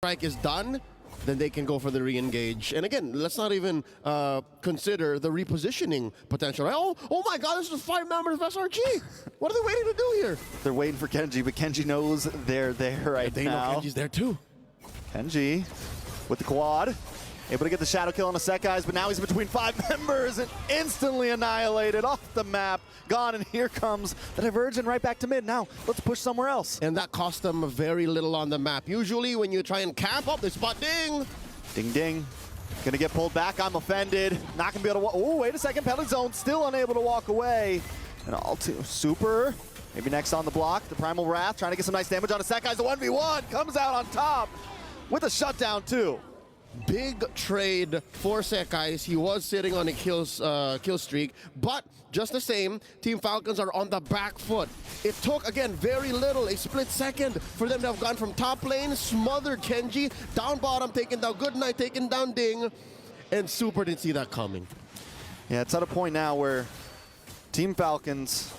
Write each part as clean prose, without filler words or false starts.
strike is done, then they can go for the re-engage. And again, let's not even consider the repositioning potential. Right? Oh my God, this is 5 members of SRG. What are they waiting to do here? They're waiting for Kenji, but Kenji knows they're there right they now. They know Kenji's there too. Kenji with the quad. Able to get the shadow kill on a set, guys, but now he's between 5 members and instantly annihilated off the map. Gone, and here comes the divergent right back to mid. Now, let's push somewhere else. And that cost them very little on the map. Usually when you try and camp up, they spot ding. Ding, ding. Gonna get pulled back. I'm offended. Not gonna be able to walk. Oh, wait a second. Penalty zone, still unable to walk away. And all too super. Maybe next on the block. The Primal Wrath trying to get some nice damage on a set, guys. The 1v1 comes out on top with a shutdown, too. Big trade for Sekais. He was sitting on a kill streak, but just the same, Team Falcons are on the back foot. It took, again, very little, a split second for them to have gone from top lane, smothered Kenji, down bottom, taking down Goodnight, taking down Ding, and Super didn't see that coming. Yeah, it's at a point now where Team Falcons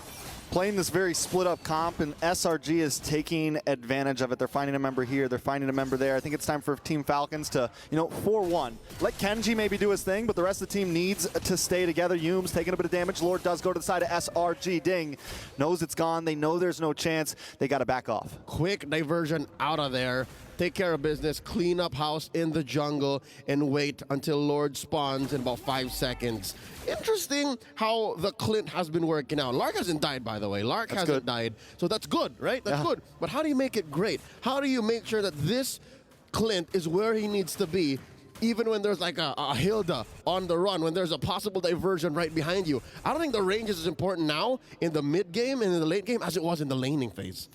playing this very split up comp, and SRG is taking advantage of it. They're finding a member here, they're finding a member there. I think it's time for Team Falcons to, 4-1. Let Kenji maybe do his thing, but the rest of the team needs to stay together. Yume's taking a bit of damage. Lord does go to the side of SRG. Ding knows it's gone. They know there's no chance. They got to back off. Quick diversion out of there. Take care of business, clean up house in the jungle, and wait until Lord spawns in about 5 seconds. Interesting how the Clint has been working out. Lark hasn't died, by the way. Lark hasn't died, so that's good, right? That's good. But how do you make it great? How do you make sure that this Clint is where he needs to be, even when there's like a Hilda on the run, when there's a possible diversion right behind you? I don't think the range is as important now in the mid game and in the late game as it was in the laning phase.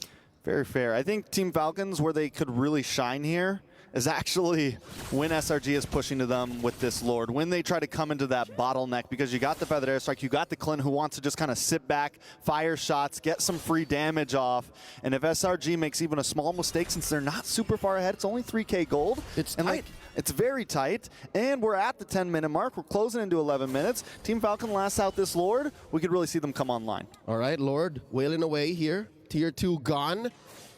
Very fair. I think Team Falcons, where they could really shine here, is actually when SRG is pushing to them with this Lord. When they try to come into that bottleneck, because you got the Feathered Airstrike, you got the Clint who wants to just kind of sit back, fire shots, get some free damage off. And if SRG makes even a small mistake, since they're not super far ahead, it's only 3K gold. It's tight. It's very tight, and we're at the 10-minute mark. We're closing into 11 minutes. Team Falcon lasts out this Lord. We could really see them come online. All right, Lord wailing away here. Tier 2 gone,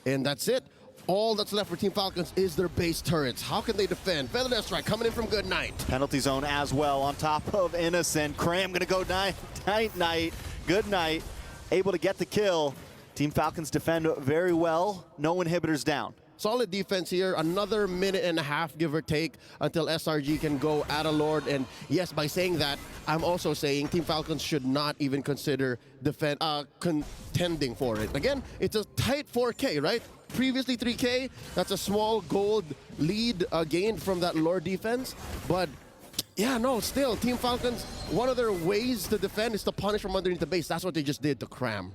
and that's it. All that's left for Team Falcons is their base turrets. How can they defend? Feathered Airstrike coming in from Goodnight. Penalty zone as well on top of Innocent. Cram gonna go night. Goodnight able to get the kill. Team Falcons defend very well. No inhibitors down. Solid defense here. Another minute and a half, give or take, until SRG can go at a Lord. And yes, by saying that, I'm also saying Team Falcons should not even consider contending for it. Again, it's a tight 4K, right? Previously 3K, that's a small gold lead gained from that Lord defense. But yeah, no, still, Team Falcons, one of their ways to defend is to punish from underneath the base. That's what they just did to Cram.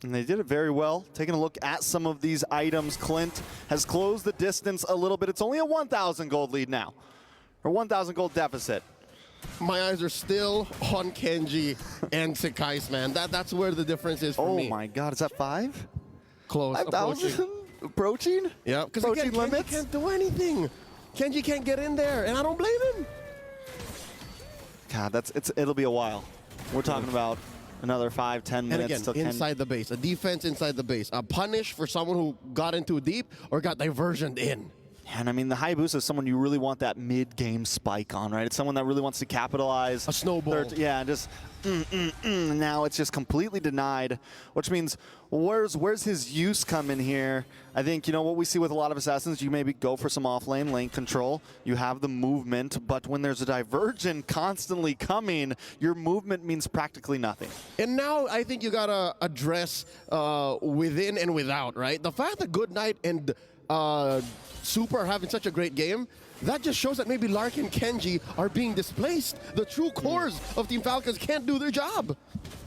And they did it very well. Taking a look at some of these items, Clint has closed the distance a little bit. It's only a 1,000 gold lead now, or 1,000 gold deficit. My eyes are still on Kenji and Sekais, man. That's where the difference is for me. Oh my God, is that 5? Close, 5,000? Approaching? Yeah, because again, Kenji can't do anything. Kenji can't get in there, and I don't blame him. God, it'll be a while. We're talking about another 5-10 minutes. And again, inside the base, a defense inside the base, a punish for someone who got in too deep or got diversioned in. And I mean, the Hayabusa is someone you really want that mid-game spike on, right? It's someone that really wants to capitalize. A snowball. Yeah, just now it's just completely denied, which means where's his use come in here? I think, what we see with a lot of Assassins, you maybe go for some off-lane lane control. You have the movement, but when there's a diversion constantly coming, your movement means practically nothing. And now I think you got to address within and without, right? The fact that Goodnight and Super are having such a great game, that just shows that maybe Lark and Kenji are being displaced. The true cores of Team Falcons can't do their job.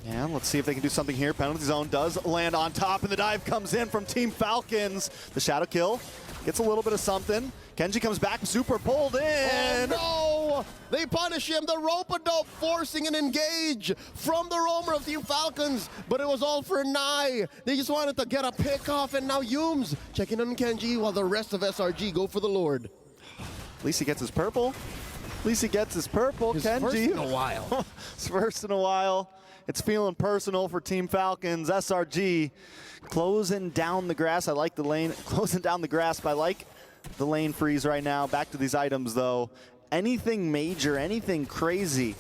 Yeah, let's see if they can do something here. Penalty zone does land on top, and the dive comes in from Team Falcons. The shadow kill gets a little bit of something. Kenji comes back, Super pulled in. Oh no! They punish him. The rope-a-dope forcing an engage from the roamer of Team Falcons, but it was all for Nai. They just wanted to get a pick off, and now Yume's checking on Kenji while the rest of SRG go for the Lord. At least he gets his purple. At least he gets his purple. His Kenji. First in a while. His first in a while. It's feeling personal for Team Falcons. SRG closing down the grass. I like the lane. Closing down the grasp. I like the lane freeze right now. Back to these items, though. Anything major, anything crazy?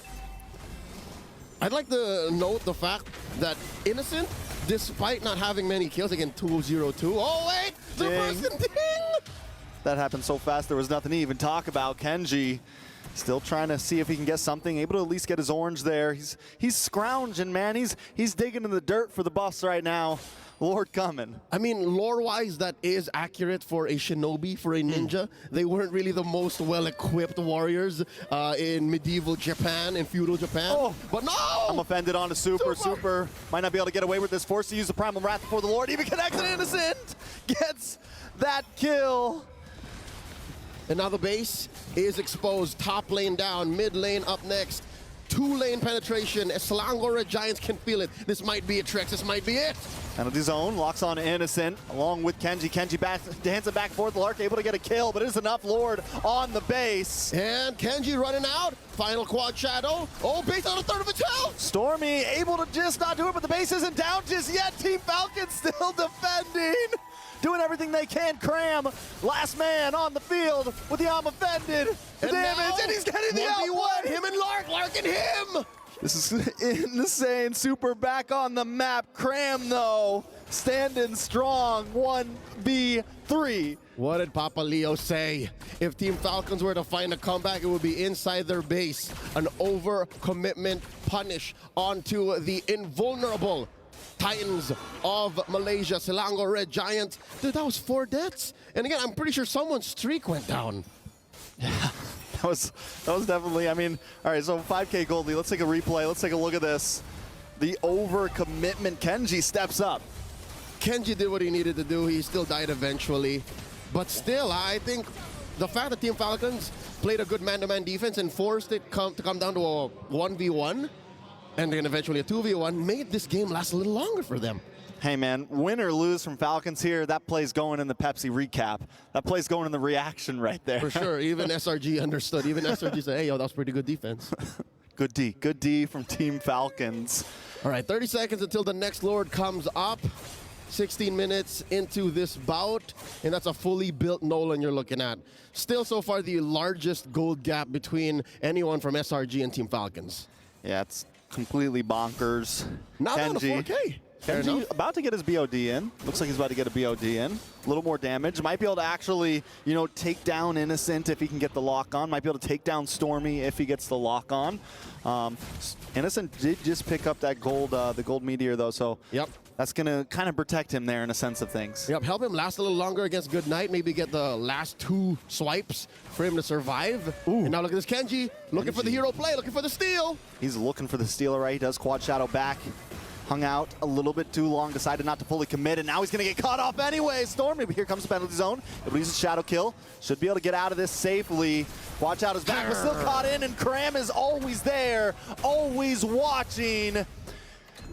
I'd like to note the fact that Innocent, despite not having many kills, again, 2-0-2. Oh, wait! The Ding. person ding! That happened so fast, there was nothing to even talk about. Kenji still trying to see if he can get something, able to at least get his orange there. He's scrounging, man. He's digging in the dirt for the buffs right now. Lord coming. I mean, lore-wise, that is accurate for a shinobi, for a ninja. They weren't really the most well-equipped warriors in medieval Japan, in feudal Japan. Oh. But no! I'm offended on a Super might not be able to get away with this. Forced to use the Primal Wrath before the Lord. Even connected Innocent. Gets that kill. And now the base is exposed. Top lane down, mid lane up next. 2-lane penetration. Selangor Red Giants can feel it. This might be a trick. This might be it. Penalty zone, locks on Innocent, along with Kenji. Kenji hands it back forth. Lark able to get a kill, but it is enough. Lord on the base. And Kenji running out. Final quad shadow. Oh, base on a third of its health. Stormy able to just not do it, but the base isn't down just yet. Team Falcon still defending. Doing everything they can. Cram, last man on the field with the arm offended. The And damage, now, and he's getting the 1v1. outplay. Him and Lark, Lark and him. This is insane. Super back on the map. Cram, though, standing strong. 1v3. What did Papa Leo say? If Team Falcons were to find a comeback, it would be inside their base. An overcommitment punish onto the invulnerable Titans of Malaysia, Selangor Red Giants. Dude, that was 4 deaths. And again, I'm pretty sure someone's streak went down. Yeah, that was definitely, I mean, all right, so 5K Goldie, let's take a replay. Let's take a look at this. The overcommitment, Kenji steps up. Kenji did what he needed to do. He still died eventually. But still, I think the fact that Team Falcons played a good man-to-man defense and forced it to come down to a 1v1 and then eventually a 2v1 made this game last a little longer for them. Hey, man, win or lose from Falcons here, that play's going in the Pepsi recap. That play's going in the reaction right there. For sure. Even SRG understood. Even SRG said, hey, yo, that was pretty good defense. Good D from Team Falcons. All right, 30 seconds until the next Lord comes up. 16 minutes into this bout, and that's a fully built Nolan you're looking at. Still, so far, the largest gold gap between anyone from SRG and Team Falcons. Yeah, it's completely bonkers. Not down to 4K. Fair Kenji enough. about to get his BOD in. Looks like he's about to get a BOD in. A little more damage. Might be able to actually, you know, take down Innocent if he can get the lock on. Might be able to take down Stormy if he gets the lock on. Innocent did just pick up that gold, the gold meteor though, so Yep. that's gonna kind of protect him there in a sense of things. Yep, help him last a little longer against Good Knight. Maybe get the last 2 swipes for him to survive. Ooh. And now look at this Kenji, looking for the hero play, looking for the steal. He's looking for the steal, right? He does quad shadow back. Hung out a little bit too long, decided not to fully commit, and now he's going to get caught off anyway. Stormy, but here comes the penalty zone. He'll use a shadow kill. Should be able to get out of this safely. Watch out, his back was still caught in, and Cram is always there, always watching.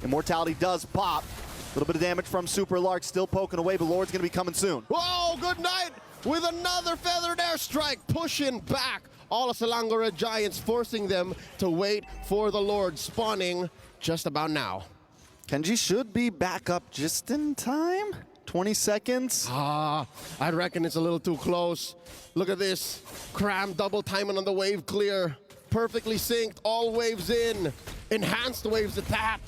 Immortality does pop. A little bit of damage from Super Lark, still poking away, but Lord's going to be coming soon. Whoa, Good Knight with another feathered airstrike, pushing back all of Selangor Red Giants, forcing them to wait for the Lord, spawning just about now. Kenji should be back up just in time. 20 seconds. I reckon it's a little too close. Look at this. Cram double timing on the wave clear. Perfectly synced, all waves in. Enhanced waves at that.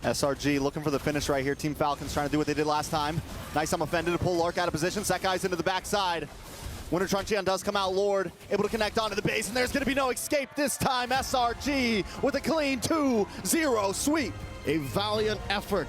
SRG looking for the finish right here. Team Falcons trying to do what they did last time. Nice, I'm offended to pull Lark out of position. That guy's into the backside. Winter Truncheon does come out, Lord, able to connect onto the base, and there's going to be no escape this time. SRG with a clean 2-0 sweep. A valiant effort